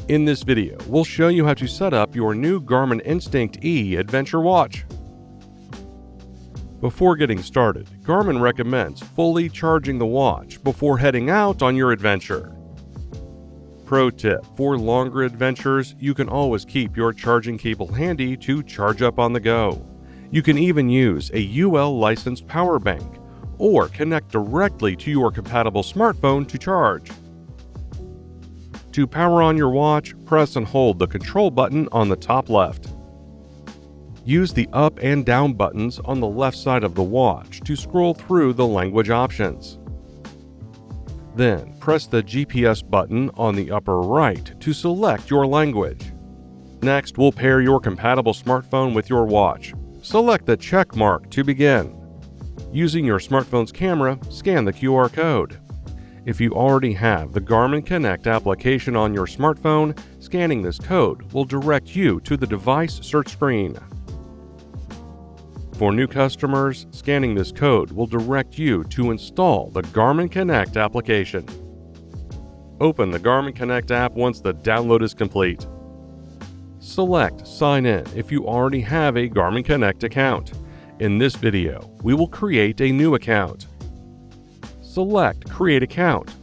In this video, we'll show you how to set up your new Garmin Instinct E Adventure watch. Before getting started, Garmin recommends fully charging the watch before heading out on your adventure. Pro tip: for longer adventures, you can always keep your charging cable handy to charge up on the go. You can even use a UL licensed power bank or connect directly to your compatible smartphone to charge. To power on your watch, press and hold the control button on the top left. Use the up and down buttons on the left side of the watch to scroll through the language options. Then, press the GPS button on the upper right to select your language. Next, we'll pair your compatible smartphone with your watch. Select the check mark to begin. Using your smartphone's camera, scan the QR code. If you already have the Garmin Connect application on your smartphone, scanning this code will direct you to the device search screen. For new customers, scanning this code will direct you to install the Garmin Connect application. Open the Garmin Connect app once the download is complete. Select Sign In if you already have a Garmin Connect account. In this video, we will create a new account. Select Create Account.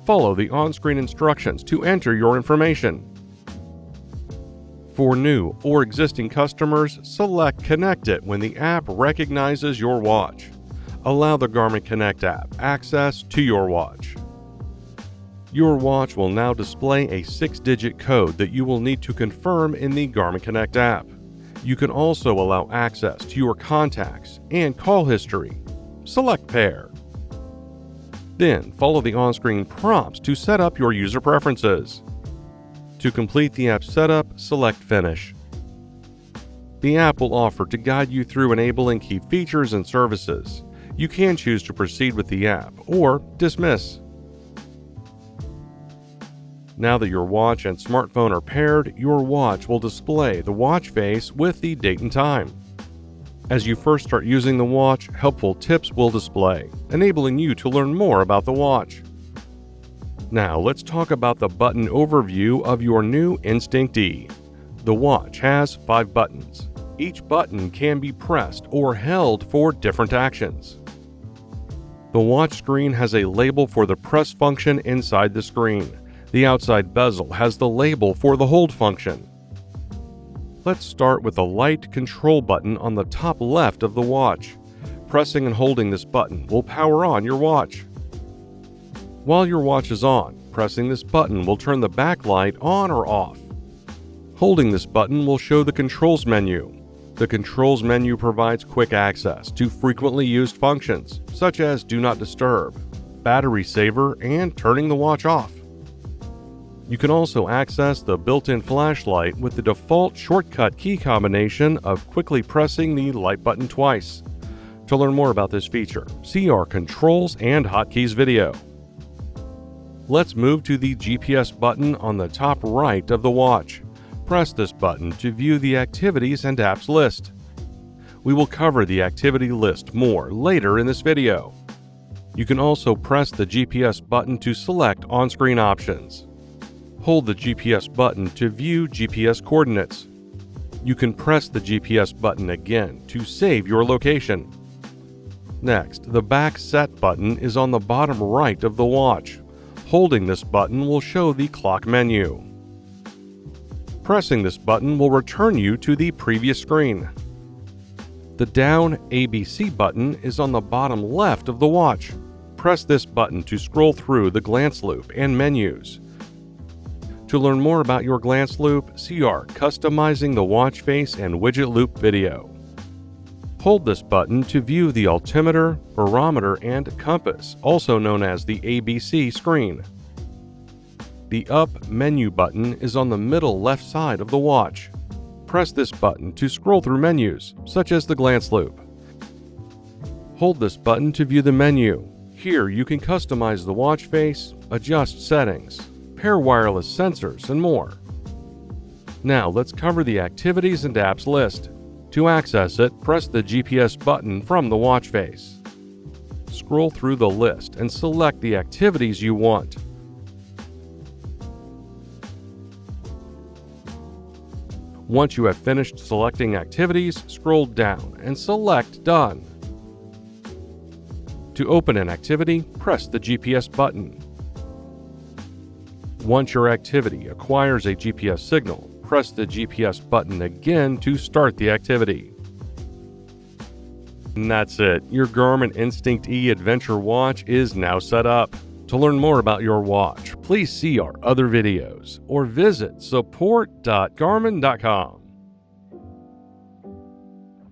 Follow the on-screen instructions to enter your information. For new or existing customers, select Connect It when the app recognizes your watch. Allow the Garmin Connect app access to your watch. Your watch will now display a 6-digit code that you will need to confirm in the Garmin Connect app. You can also allow access to your contacts and call history. Select Pair. Then follow the on-screen prompts to set up your user preferences. To complete the app setup, select Finish. The app will offer to guide you through enabling key features and services. You can choose to proceed with the app or dismiss. Now that your watch and smartphone are paired, your watch will display the watch face with the date and time. As you first start using the watch, helpful tips will display, enabling you to learn more about the watch. Now let's talk about the button overview of your new Instinct E. The watch has 5 buttons. Each button can be pressed or held for different actions. The watch screen has a label for the press function inside the screen. The outside bezel has the label for the hold function. Let's start with the light control button on the top left of the watch. Pressing and holding this button will power on your watch. While your watch is on, pressing this button will turn the backlight on or off. Holding this button will show the controls menu. The controls menu provides quick access to frequently used functions, such as Do Not Disturb, Battery Saver, and turning the watch off. You can also access the built-in flashlight with the default shortcut key combination of quickly pressing the light button twice. To learn more about this feature, see our Controls and Hotkeys video. Let's move to the GPS button on the top right of the watch. Press this button to view the activities and apps list. We will cover the activity list more later in this video. You can also press the GPS button to select on-screen options. Hold the GPS button to view GPS coordinates. You can press the GPS button again to save your location. Next, the back set button is on the bottom right of the watch. Holding this button will show the clock menu. Pressing this button will return you to the previous screen. The down ABC button is on the bottom left of the watch. Press this button to scroll through the glance loop and menus. To learn more about your glance loop, see our Customizing the Watch Face and Widget Loop video. Hold this button to view the altimeter, barometer, and compass, also known as the ABC screen. The Up menu button is on the middle left side of the watch. Press this button to scroll through menus, such as the glance loop. Hold this button to view the menu. Here you can customize the watch face, adjust settings, pair wireless sensors, and more. Now let's cover the activities and apps list. To access it, press the GPS button from the watch face. Scroll through the list and select the activities you want. Once you have finished selecting activities, scroll down and select Done. To open an activity, press the GPS button. Once your activity acquires a GPS signal, press the GPS button again to start the activity. And that's it. Your Garmin Instinct E Adventure watch is now set up. To learn more about your watch, please see our other videos or visit support.garmin.com.